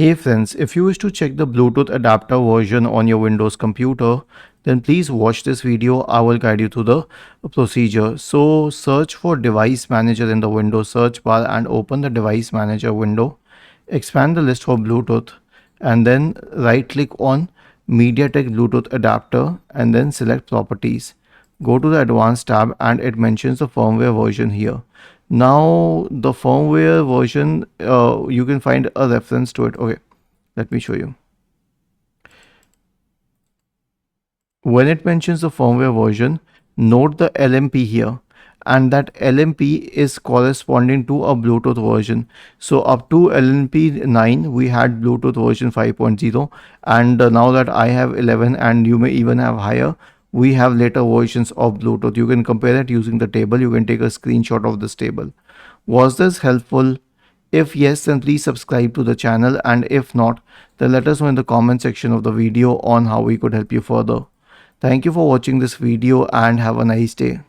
Hey friends, if you wish to check the Bluetooth adapter version on your Windows computer, then please watch this video. I will guide you through the procedure. So search for device manager in the Windows search bar and open the device manager window. Expand the list for Bluetooth and then right click on MediaTek Bluetooth adapter and then select properties. Go to the advanced tab and it mentions the firmware version here. Now the firmware version, you can find a reference to it. Okay, let me show you. When it mentions the firmware version, note the LMP here, and that LMP is corresponding to a Bluetooth version. So up to LMP 9 we had Bluetooth version 5.0, and now that I have 11 and you may even have higher, we have later versions of Bluetooth. You can compare it using the table. You can take a screenshot of this table. Was this helpful? If yes, then please subscribe to the channel, and if not, then let us know in the comment section of the video on how we could help you further. Thank you for watching this video and have a nice day.